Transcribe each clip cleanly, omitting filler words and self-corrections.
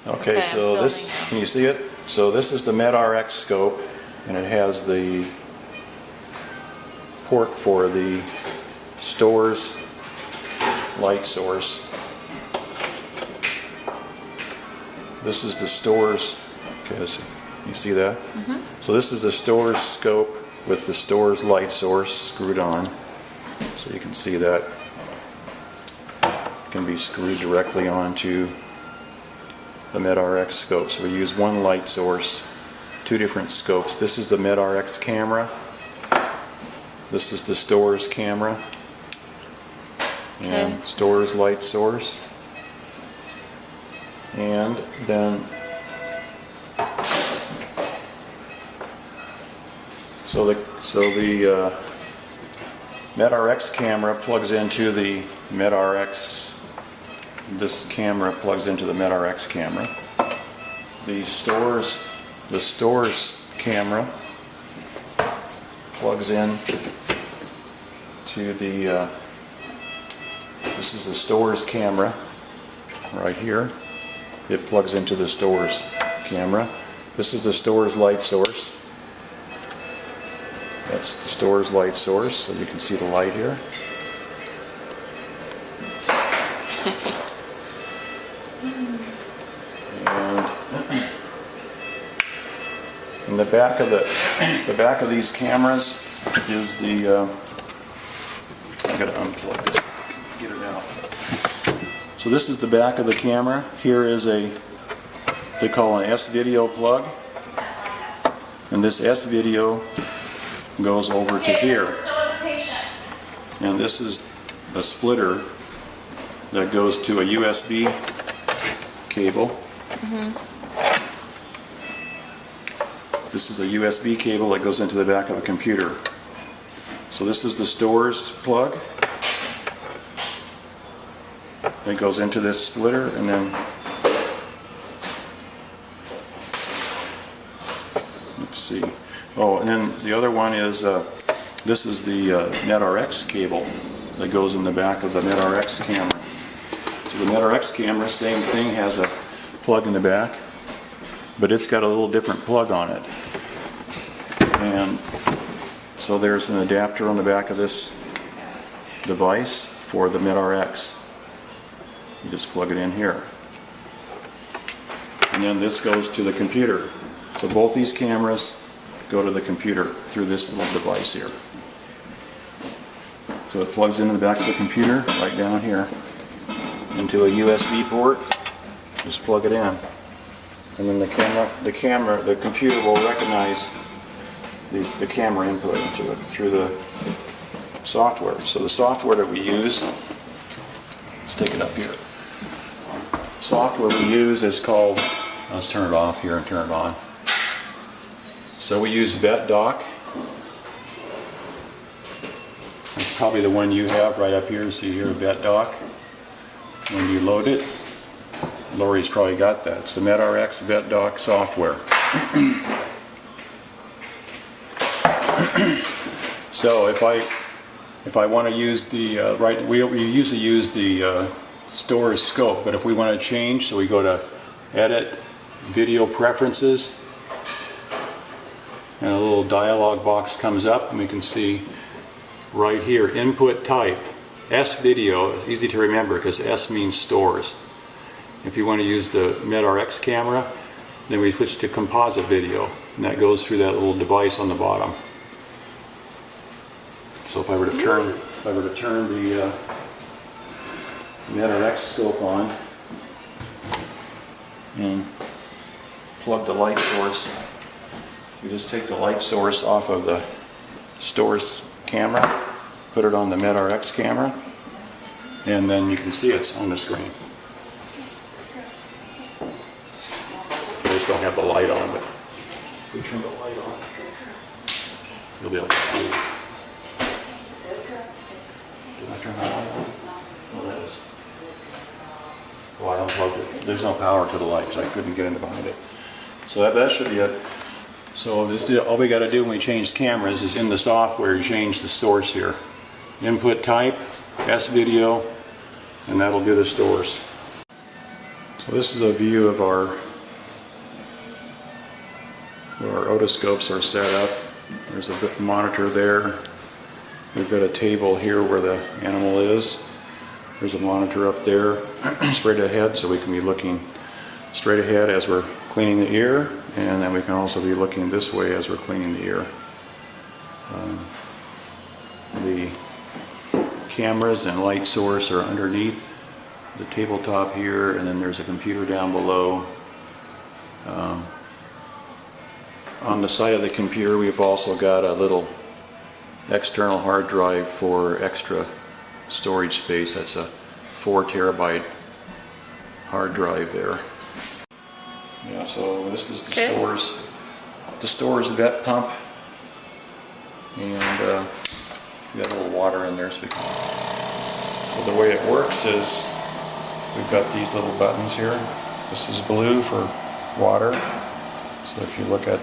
Okay, so this, can you see it? So this is the MedRx scope, and it has the port for the Storz light source. This is the Storz, okay, so you see that? So this is the Storz scope with the Storz light source screwed on. So you can see that it can be screwed directly onto the MedRx scope. So we use one light source, two different scopes. This is the MedRx camera. This is the Storz camera. And Storz light source. And then so the MedRx camera plugs into the MedRx. This camera plugs into the MedRx camera. The Storz camera plugs in to the. This is the Storz camera right here. It plugs into the Storz camera. This is the Storz light source. That's the Storz light source, so you can see the light here. And in the back of these cameras is the. I gotta unplug this. Get it out. So this is the back of the camera. Here is they call an S-video plug, and this S-video goes over to here. And this is a splitter that goes to a USB cable. This is a USB cable that goes into the back of a computer. So this is the Storz plug. It goes into this splitter, and then let's see. Oh, and then the other one is this is the MedRx cable that goes in the back of the MedRx camera. So the MedRx camera, same thing, has a plug in the back, but it's got a little different plug on it. And so there's an adapter on the back of this device for the MedRx. You just plug it in here. And then this goes to the computer. So both these cameras go to the computer through this little device here. So it plugs into the back of the computer right down here into a USB port. Just plug it in. And then the computer will recognize the camera input into it through the software. So the software that we use, let's take it up here. Software we use is called, let's turn it off here and turn it on. So we use VetDoc. That's probably the one you have right up here. See here, VetDoc. When you load it, Laurie's probably got that. It's the MedRx VetDoc software. So if I want to use the we usually use the Storz scope, but if we want to change, so we go to Edit, Video Preferences, and a little dialog box comes up, and we can see right here, Input Type, S-Video. It's easy to remember because S means Storz. If you want to use the MedRx camera, then we switch to Composite Video, and that goes through that little device on the bottom. So if I were to turn the MedRx scope on and plug the light source, you just take the light source off of the Storz camera, put it on the MedRx camera, and then you can see it's on the screen. I just don't have the light on, but if we turn the light on, you'll be able to see. Did I turn the light on? Oh, that is. Oh, I unplugged it. There's no power to the light because I couldn't get in behind it. So that should be it. So all we got to do when we change cameras is in the software you change the source here. Input type, S-Video, and that'll do the Storz. So this is a view of where our otoscopes are set up. There's a monitor there. We've got a table here where the animal is. There's a monitor up there straight ahead, so we can be looking straight ahead as we're cleaning the ear, and then we can also be looking this way as we're cleaning the ear. The cameras and light source are underneath the tabletop here, and then there's a computer down below. On the side of the computer we've also got a little external hard drive for extra storage space. That's a 4 terabyte hard drive there. Yeah, so this is the Storz vet pump, and we got a little water in there, so the way it works is we've got these little buttons here. This is blue for water. So if you look at,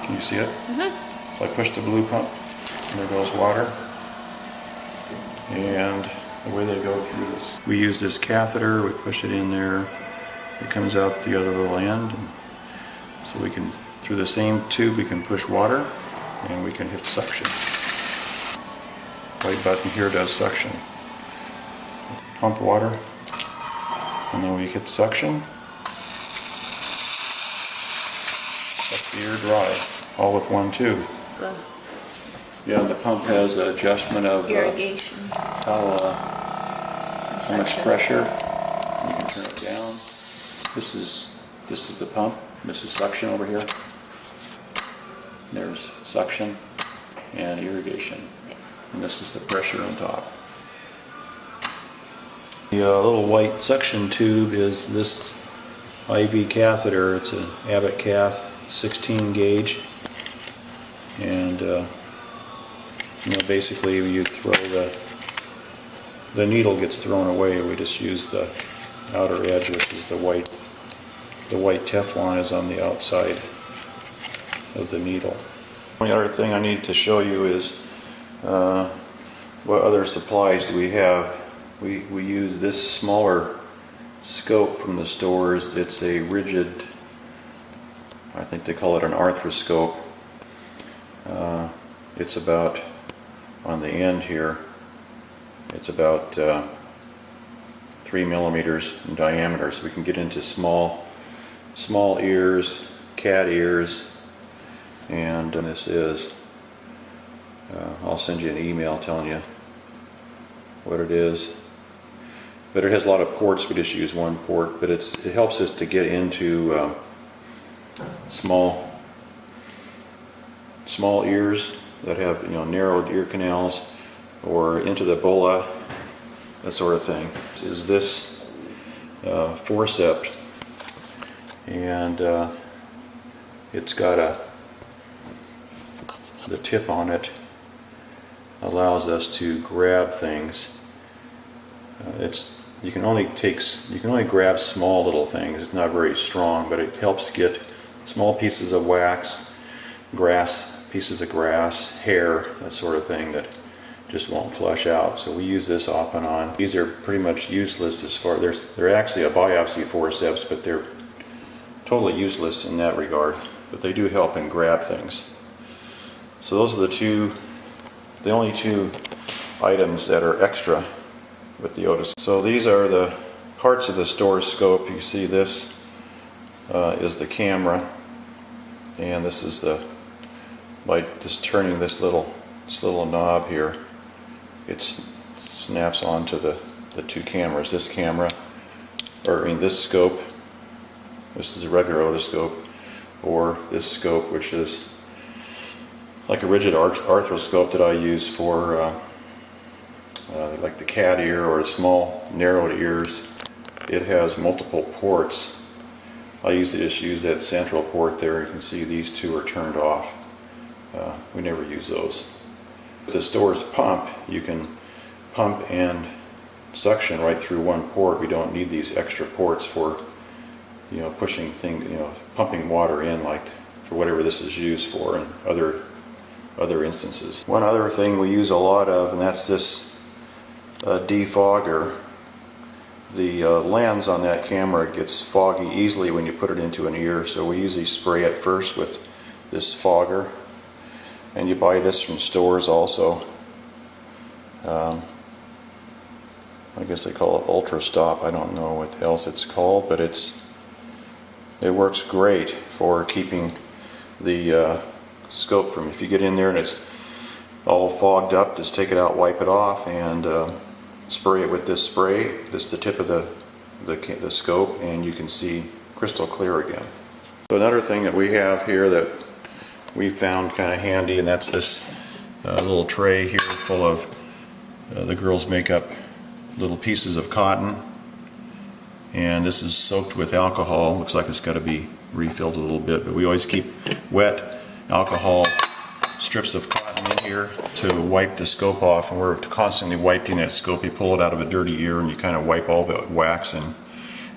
can you see it? Mm-hmm. So I push the blue pump, and there goes water. And the way they go through this, we use this catheter, we push it in there, it comes out the other little end. So we can, through the same tube, we can push water, and we can hit suction. White button here does suction. Pump water, and then we hit suction. Let the ear dry, all with one tube. Yeah, the pump has an adjustment of irrigation. How much pressure. You can turn it down. This is the pump. This is suction over here. There's suction and irrigation, and this is the pressure on top. The little white suction tube is this IV catheter. It's an Abbott Cath 16 gauge, and basically you throw the needle gets thrown away. We just use the outer edge, which is the white Teflon is on the outside of the needle. The only other thing I need to show you is what other supplies do we have. We use this smaller scope from the Storz. It's a rigid, I think they call it an arthroscope. It's about, on the end here, it's about 3 millimeters in diameter, so we can get into small ears, cat ears, and this is, I'll send you an email telling you what it is. But it has a lot of ports. We just use one port, but it helps us to get into small ears that have narrowed ear canals, or into the bulla, that sort of thing. Is this forceps, and it's got the tip on it allows us to grab things. You can only grab small little things. It's not very strong, but it helps get small pieces of wax, pieces of grass, hair, that sort of thing that just won't flush out. So we use this off and on. These are pretty much useless as far, they're actually a biopsy forceps, but they're totally useless in that regard. But they do help and grab things. So those are the only two items that are extra with the otoscope. So these are the parts of the Storz scope. You see this is the camera, and this is by just turning this little knob here, it snaps onto the two cameras. This camera, this scope, this is a regular otoscope, or this scope, which is like a rigid arthroscope that I use for like the cat ear or small narrowed ears. It has multiple ports. I usually just use that central port there. You can see these two are turned off. We never use those. With the Storz pump, you can pump and suction right through one port. We don't need these extra ports for pushing things, pumping water in, like for whatever this is used for, and other instances. One other thing we use a lot of, and that's this defogger. lens on that camera gets foggy easily when you put it into an ear, so we usually spray it first with this fogger. And you buy this from Storz also. I guess they call it arthroscope. I don't know what else it's called, but it works great for keeping the scope from, if you get in there and it's all fogged up, just take it out, wipe it off, and spray it with this spray, just the tip of the scope, and you can see crystal clear again. So another thing that we have here that we found kind of handy, and that's this little tray here full of the girls' makeup, little pieces of cotton, and this is soaked with alcohol. Looks like it's got to be refilled a little bit, but we always keep wet alcohol strips of cotton in here to wipe the scope off, and we're constantly wiping that scope. You pull it out of a dirty ear and you kind of wipe all the wax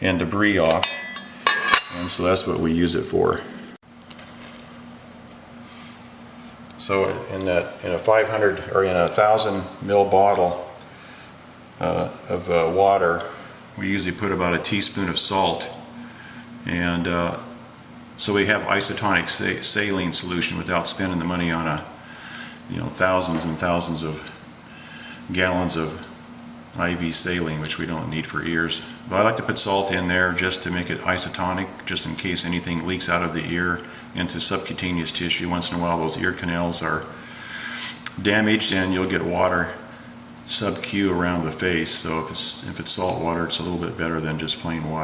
and debris off, and so that's what we use it for. So in a 500 or in a 1,000 ml bottle of water, we usually put about a teaspoon of salt, and so we have isotonic saline solution without spending the money on thousands and thousands of gallons of IV saline, which we don't need for ears. But I like to put salt in there just to make it isotonic, just in case anything leaks out of the ear into subcutaneous tissue. Once in a while those ear canals are damaged and you'll get water sub-Q around the face, so if it's salt water, it's a little bit better than just plain water.